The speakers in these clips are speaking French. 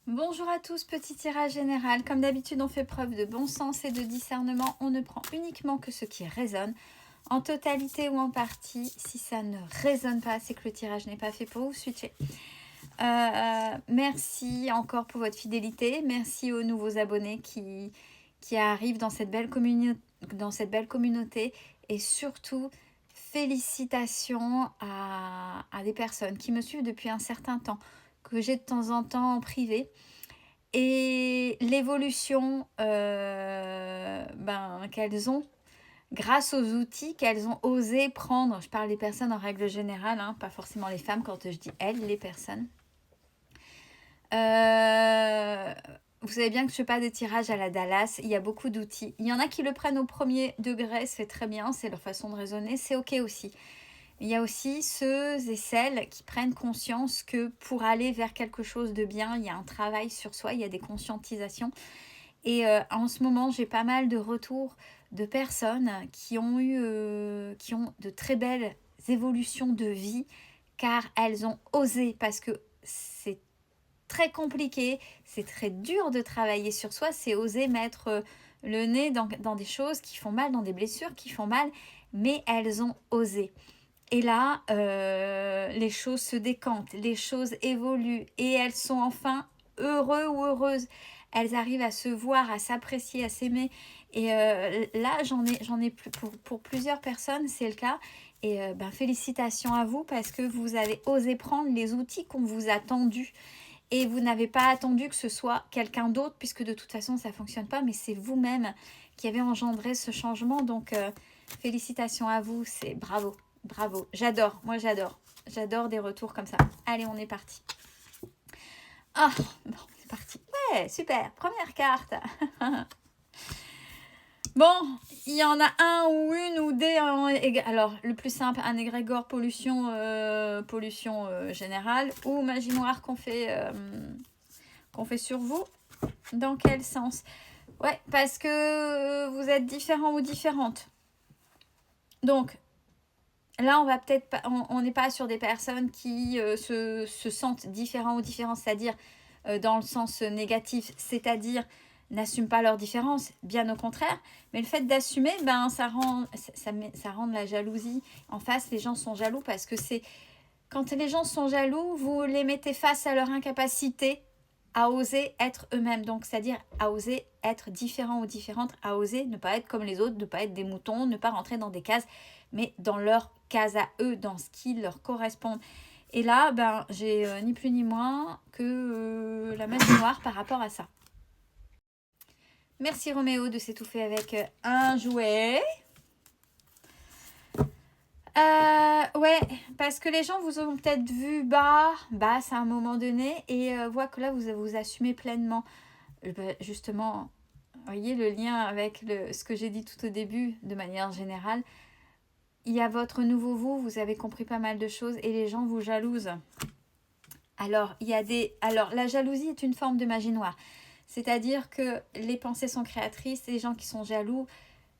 Bonjour à tous, petit tirage général. Comme d'habitude, on fait preuve de bon sens et de discernement. On ne prend uniquement que ce qui résonne, en totalité ou en partie. Si ça ne résonne pas, c'est que le tirage n'est pas fait pour vous. Switchez. Merci encore pour votre fidélité. Merci aux nouveaux abonnés qui arrivent dans cette belle communauté. Et surtout, félicitations à des personnes qui me suivent depuis un certain temps, que j'ai de temps en temps en privé. Et l'évolution qu'elles ont grâce aux outils qu'elles ont osé prendre. Je parle des personnes en règle générale, hein, pas forcément les femmes quand je dis elles, les personnes. Vous savez bien que je ne fais pas de tirage à la Dallas, il y a beaucoup d'outils. Il y en a qui le prennent au premier degré, c'est très bien, c'est leur façon de raisonner, c'est ok aussi. Il y a aussi ceux et celles qui prennent conscience que pour aller vers quelque chose de bien, il y a un travail sur soi, il y a des conscientisations. Et en ce moment, j'ai pas mal de retours de personnes qui ont de très belles évolutions de vie, car elles ont osé, parce que c'est très compliqué, c'est très dur de travailler sur soi, c'est oser mettre le nez dans des choses qui font mal, dans des blessures qui font mal, mais elles ont osé. Et là, les choses se décantent, les choses évoluent et elles sont enfin heureux ou heureuses. Elles arrivent à se voir, à s'apprécier, à s'aimer. Et là, j'en ai plus, pour plusieurs personnes, c'est le cas. Et félicitations à vous parce que vous avez osé prendre les outils qu'on vous a tendus. Et vous n'avez pas attendu que ce soit quelqu'un d'autre, puisque de toute façon, ça ne fonctionne pas, mais c'est vous-même qui avez engendré ce changement. Donc, félicitations à vous, c'est bravo. Bravo, j'adore, moi j'adore. J'adore des retours comme ça. Allez, on est parti. Ah, bon, c'est parti. Ouais, super, première carte. Bon, il y en a un ou une ou des... Alors, le plus simple, un égrégore pollution, générale ou magie noire qu'on fait sur vous. Dans quel sens? Ouais, parce que vous êtes différents ou différentes. Donc, là, on va peut-être pas, on n'est pas sur des personnes qui se sentent différents ou différentes, c'est-à-dire dans le sens négatif, c'est-à-dire n'assument pas leurs différences, bien au contraire. Mais le fait d'assumer, ça rend de la jalousie. En face, les gens sont jaloux parce que c'est quand les gens sont jaloux, vous les mettez face à leur incapacité à oser être eux-mêmes. Donc, c'est-à-dire à oser être différents ou différentes, à oser ne pas être comme les autres, ne pas être des moutons, ne pas rentrer dans des cases, mais dans leur case à eux, dans ce qui leur correspond. Et là, j'ai ni plus ni moins que la magie noire par rapport à ça. Merci Roméo de s'étouffer avec un jouet. Ouais, parce que les gens vous ont peut-être vu basse à un moment donné et voient que là vous assumez pleinement. Justement, voyez le lien avec ce que j'ai dit tout au début de manière générale. Il y a votre nouveau vous avez compris pas mal de choses et les gens vous jalousent. Alors, la jalousie est une forme de magie noire. C'est-à-dire que les pensées sont créatrices, les gens qui sont jaloux,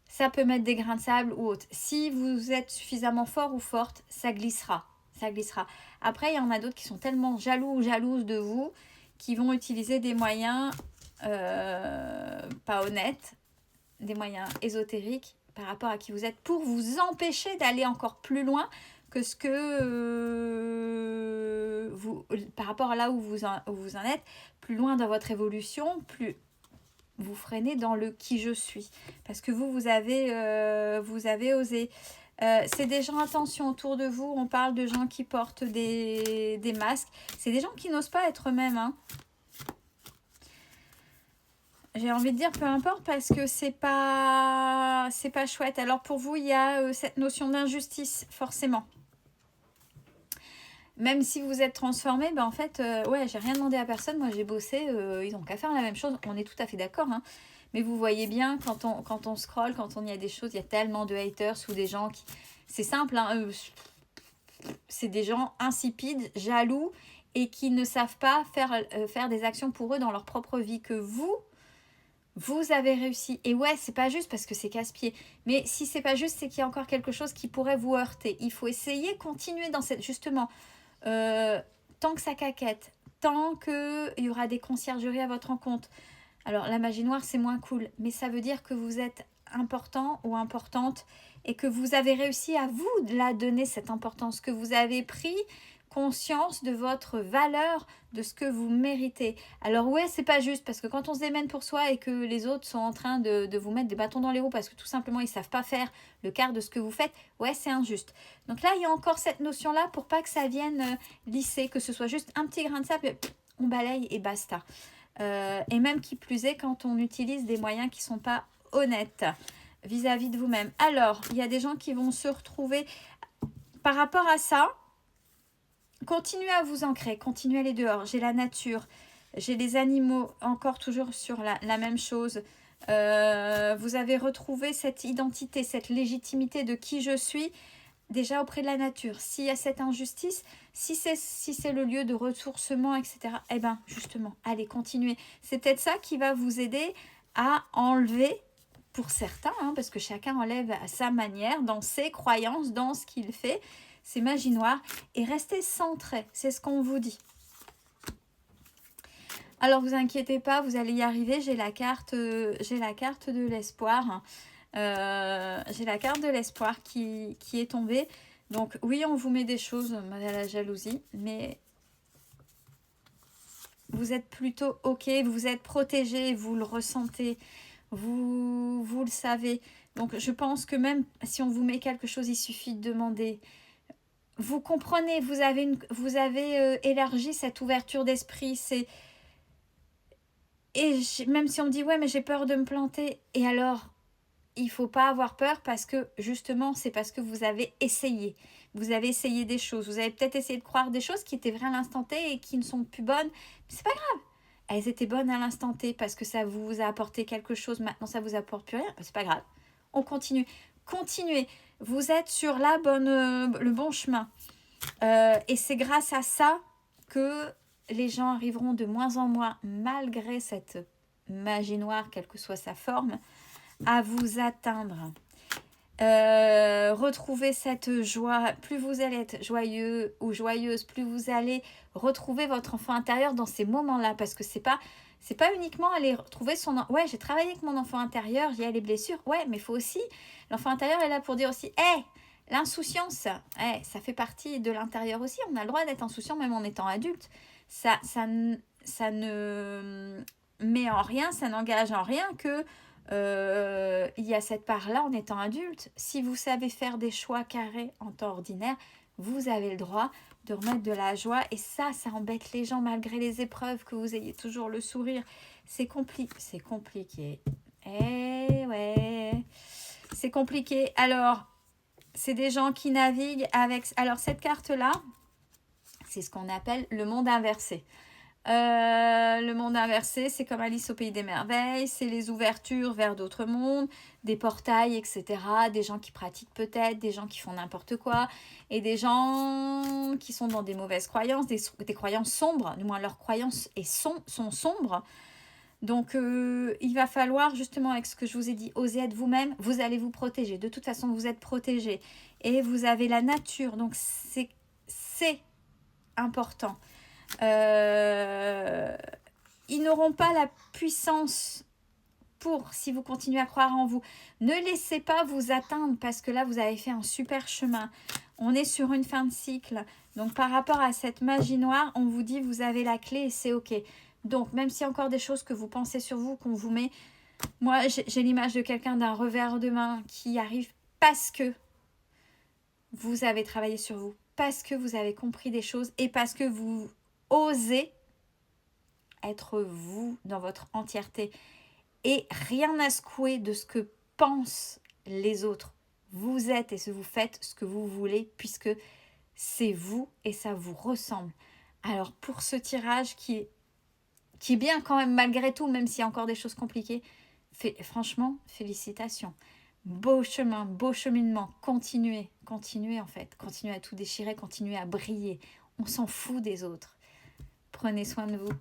ça peut mettre des grains de sable ou autre. Si vous êtes suffisamment fort ou forte, ça glissera. Ça glissera. Après, il y en a d'autres qui sont tellement jaloux ou jalouses de vous qui vont utiliser des moyens pas honnêtes, des moyens ésotériques par rapport à qui vous êtes pour vous empêcher d'aller encore plus loin que ce que vous, par rapport à là où vous en êtes, plus loin dans votre évolution, plus vous freinez dans le qui je suis. Parce que vous avez osé. C'est des gens, attention, autour de vous, on parle de gens qui portent des masques. C'est des gens qui n'osent pas être eux-mêmes. Hein. J'ai envie de dire peu importe parce que c'est pas chouette. Alors pour vous, il y a cette notion d'injustice, forcément. Même si vous êtes transformé, en fait, ouais, j'ai rien demandé à personne. Moi, j'ai bossé. Ils ont qu'à faire la même chose. On est tout à fait d'accord. Hein. Mais vous voyez bien, quand on scrolle, quand on y a des choses, il y a tellement de haters ou des gens qui... C'est simple, hein, c'est des gens insipides, jaloux et qui ne savent pas faire des actions pour eux dans leur propre vie que vous avez réussi. Et ouais, c'est pas juste parce que c'est casse-pied. Mais si c'est pas juste, c'est qu'il y a encore quelque chose qui pourrait vous heurter. Il faut essayer, continuer dans cette... Justement, tant que ça caquette, tant qu'il y aura des conciergeries à votre rencontre. Alors la magie noire c'est moins cool, mais ça veut dire que vous êtes important ou importante et que vous avez réussi à vous la donner cette importance, que vous avez pris conscience de votre valeur, de ce que vous méritez. Alors ouais, c'est pas juste parce que quand on se démène pour soi et que les autres sont en train de vous mettre des bâtons dans les roues parce que tout simplement ils savent pas faire le quart de ce que vous faites, ouais c'est injuste. Donc là il y a encore cette notion là pour pas que ça vienne lisser, que ce soit juste un petit grain de sable, on balaye et basta. Et même qui plus est quand on utilise des moyens qui sont pas honnêtes vis-à-vis de vous-même. Alors il y a des gens qui vont se retrouver par rapport à ça. Continuez à vous ancrer, continuez à aller dehors. J'ai la nature, j'ai les animaux, encore toujours sur la même chose. Vous avez retrouvé cette identité, cette légitimité de qui je suis déjà auprès de la nature. S'il y a cette injustice, si c'est le lieu de ressourcement, etc., eh bien, justement, allez, continuez. C'est peut-être ça qui va vous aider à enlever, pour certains, hein, parce que chacun enlève à sa manière, dans ses croyances, dans ce qu'il fait, c'est magie noire, et restez centré, c'est ce qu'on vous dit. Alors vous inquiétez pas, vous allez y arriver, j'ai la carte de l'espoir. J'ai la carte de l'espoir qui est tombée. Donc oui, on vous met des choses à la jalousie, mais vous êtes plutôt ok, vous êtes protégé, vous le ressentez, vous le savez. Donc je pense que même si on vous met quelque chose, il suffit de demander. Vous comprenez, vous avez élargi cette ouverture d'esprit. Même si on me dit ouais mais j'ai peur de me planter, et alors il faut pas avoir peur parce que justement c'est parce que vous avez essayé. Vous avez essayé des choses, vous avez peut-être essayé de croire des choses qui étaient vraies à l'instant T et qui ne sont plus bonnes. Mais c'est pas grave. Elles étaient bonnes à l'instant T parce que ça vous a apporté quelque chose, maintenant ça vous apporte plus rien. C'est pas grave. On continue. Continuez. Vous êtes sur le bon chemin. Et c'est grâce à ça que les gens arriveront de moins en moins, malgré cette magie noire, quelle que soit sa forme, à vous atteindre. Retrouver cette joie, plus vous allez être joyeux ou joyeuse, plus vous allez retrouver votre enfant intérieur dans ces moments-là, parce que c'est pas uniquement aller retrouver ouais, j'ai travaillé avec mon enfant intérieur, il y a les blessures, ouais, mais il faut aussi, l'enfant intérieur est là pour dire aussi, hé, l'insouciance, ça fait partie de l'intérieur aussi, on a le droit d'être insouciant même en étant adulte, ça ne met en rien, ça n'engage en rien que il y a cette part-là en étant adulte. Si vous savez faire des choix carrés en temps ordinaire, vous avez le droit de remettre de la joie. Et ça embête les gens malgré les épreuves, que vous ayez toujours le sourire. C'est compliqué. Eh ouais, c'est compliqué. Alors, c'est des gens qui naviguent avec... Alors, cette carte-là, c'est ce qu'on appelle le monde inversé. Le monde inversé, c'est comme Alice au pays des merveilles, c'est les ouvertures vers d'autres mondes, des portails, etc. Des gens qui pratiquent peut-être, des gens qui font n'importe quoi, et des gens qui sont dans des mauvaises croyances, des croyances sombres, du moins leurs croyances sont sombres. Donc il va falloir justement, avec ce que je vous ai dit, oser être vous-même, vous allez vous protéger, de toute façon vous êtes protégé, et vous avez la nature, donc c'est important. Ils n'auront pas la puissance pour, si vous continuez à croire en vous. Ne laissez pas vous atteindre, parce que là vous avez fait un super chemin. On est sur une fin de cycle, donc par rapport à cette magie noire, on vous dit vous avez la clé et c'est ok. Donc même s'il y a encore des choses que vous pensez sur vous, qu'on vous met, moi j'ai l'image de quelqu'un d'un revers de main qui arrive parce que vous avez travaillé sur vous, parce que vous avez compris des choses et parce que vous osez être vous dans votre entièreté et rien à secouer de ce que pensent les autres. Vous êtes et vous faites ce que vous voulez, puisque c'est vous et ça vous ressemble. Alors pour ce tirage qui est bien quand même malgré tout, même s'il y a encore des choses compliquées, franchement, félicitations. Beau chemin, beau cheminement, continuez en fait, continuez à tout déchirer, continuez à briller. On s'en fout des autres. Prenez soin de vous.